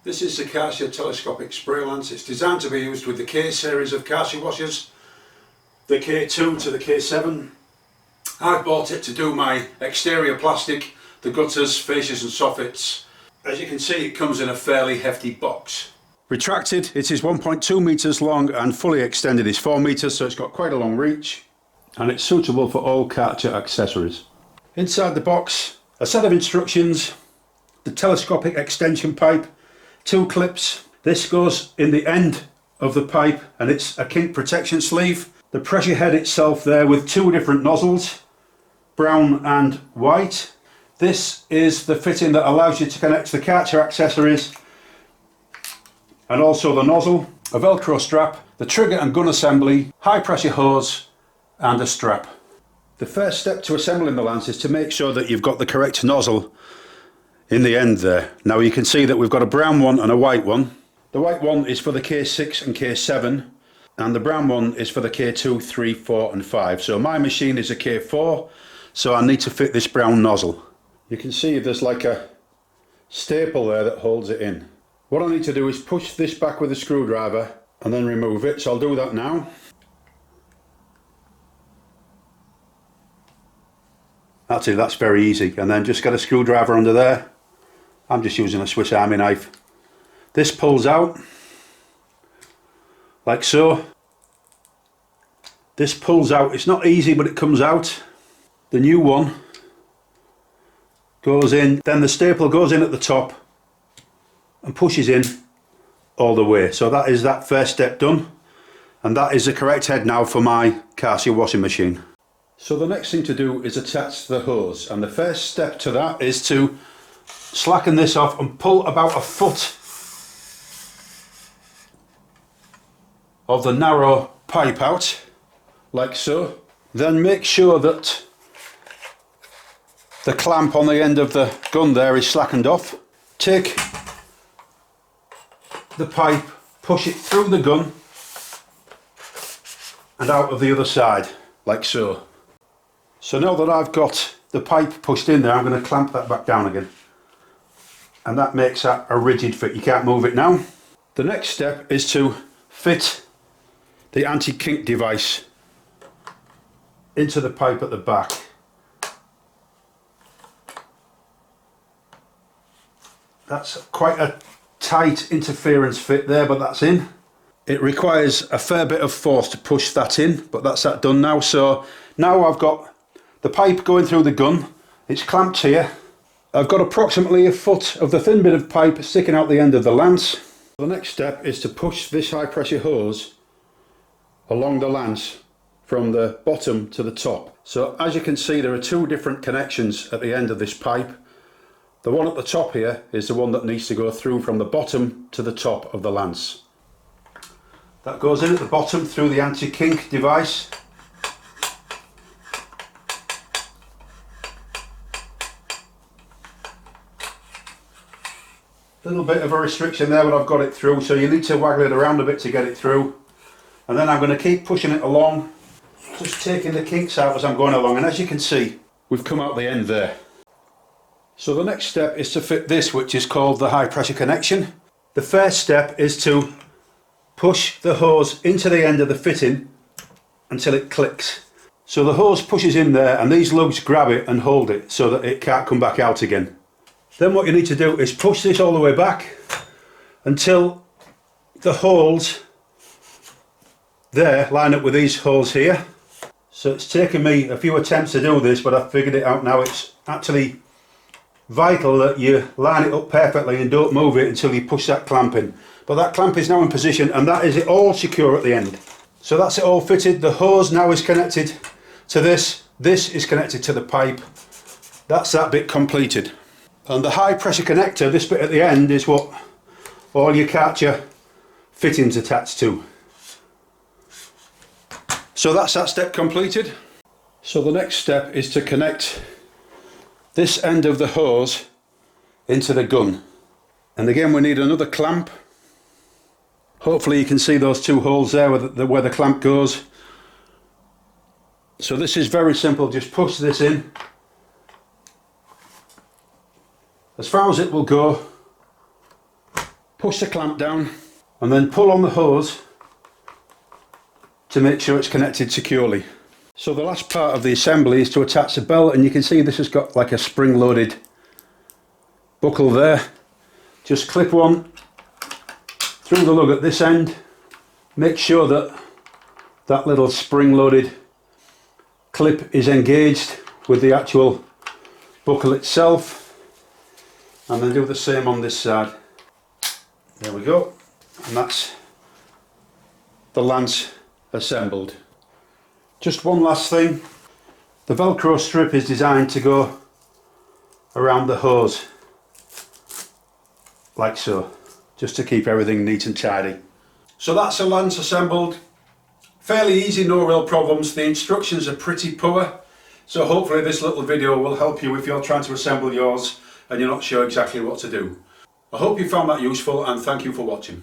This is the Karcher Telescopic Spray Lance. It's designed to be used with the K series of Karcher washers, the K2 to the K7. I've bought it to do my exterior plastic, the gutters, fascias and soffits. As you can see, it comes in a fairly hefty box. Retracted, it is 1.2 metres long, and fully extended is 4 metres, so it's got quite a long reach, and it's suitable for all Karcher accessories. Inside the box, a set of instructions, the telescopic extension pipe, 2 clips. This goes in the end of the pipe and it's a kink protection sleeve. The pressure head itself there with 2 different nozzles, brown and white. This is the fitting that allows you to connect the Karcher accessories and also the nozzle, a velcro strap, the trigger and gun assembly, high pressure hose and a strap. The first step to assembling the lance is to make sure that you've got the correct nozzle in the end there. Now you can see that we've got a brown one and a white one. The white one is for the K6 and K7 and the brown one is for the K2, 3, 4 and 5. So my machine is a K4, so I need to fit this brown nozzle. You can see there's like a staple there that holds it in. What I need to do is push this back with a screwdriver and then remove it, so I'll do that now. That's very easy, and then just get a screwdriver under there. I'm just using a Swiss Army knife. This pulls out, like so. This pulls out, it's not easy but it comes out. The new one goes in, then the staple goes in at the top and pushes in all the way. So that is that first step done, and that is the correct head now for my Karcher washing machine. So the next thing to do is attach the hose, and the first step to that is to slacken this off and pull about a foot of the narrow pipe out, like so. Then make sure that the clamp on the end of the gun there is slackened off. Take the pipe, push it through the gun and out of the other side, like so. So now that I've got the pipe pushed in there, I'm going to clamp that back down again. And that makes that a rigid fit, you can't move it now. The next step is to fit the anti-kink device into the pipe at the back. That's quite a tight interference fit there, but that's in. It requires a fair bit of force to push that in, but that's that done now. So now I've got the pipe going through the gun, it's clamped here. I've got approximately a foot of the thin bit of pipe sticking out the end of the lance. The next step is to push this high pressure hose along the lance from the bottom to the top. So as you can see, there are 2 different connections at the end of this pipe. The one at the top here is the one that needs to go through from the bottom to the top of the lance. That goes in at the bottom through the anti-kink device. Little bit of a restriction there, but I've got it through, so you need to waggle it around a bit to get it through. And then I'm going to keep pushing it along, just taking the kinks out as I'm going along, and as you can see, we've come out the end there. So the next step is to fit this, which is called the high pressure connection. The first step is to push the hose into the end of the fitting until it clicks. So the hose pushes in there and these lugs grab it and hold it so that it can't come back out again. Then what you need to do is push this all the way back until the holes there line up with these holes here. So it's taken me a few attempts to do this, but I've figured it out now. It's actually vital that you line it up perfectly and don't move it until you push that clamp in. But that clamp is now in position, and that is it all secure at the end. So that's it all fitted. The hose now is connected to this. This is connected to the pipe. That's that bit completed. And the high pressure connector, this bit at the end, is what all your Karcher fittings attached to. So that's that step completed. So the next step is to connect this end of the hose into the gun. And again, we need another clamp. Hopefully you can see those 2 holes there where the clamp goes. So this is very simple, just push this in as far as it will go, push the clamp down and then pull on the hose to make sure it's connected securely. So the last part of the assembly is to attach the belt, and you can see this has got like a spring loaded buckle there. Just clip one through the lug at this end, make sure that that little spring loaded clip is engaged with the actual buckle itself, and then do the same on this side. There we go, and that's the lance assembled. Just one last thing, the Velcro strip is designed to go around the hose like so, just to keep everything neat and tidy. So that's the lance assembled. Fairly easy, no real problems. The instructions are pretty poor, so hopefully this little video will help you if you're trying to assemble yours and you're not sure exactly what to do. I hope you found that useful, and thank you for watching.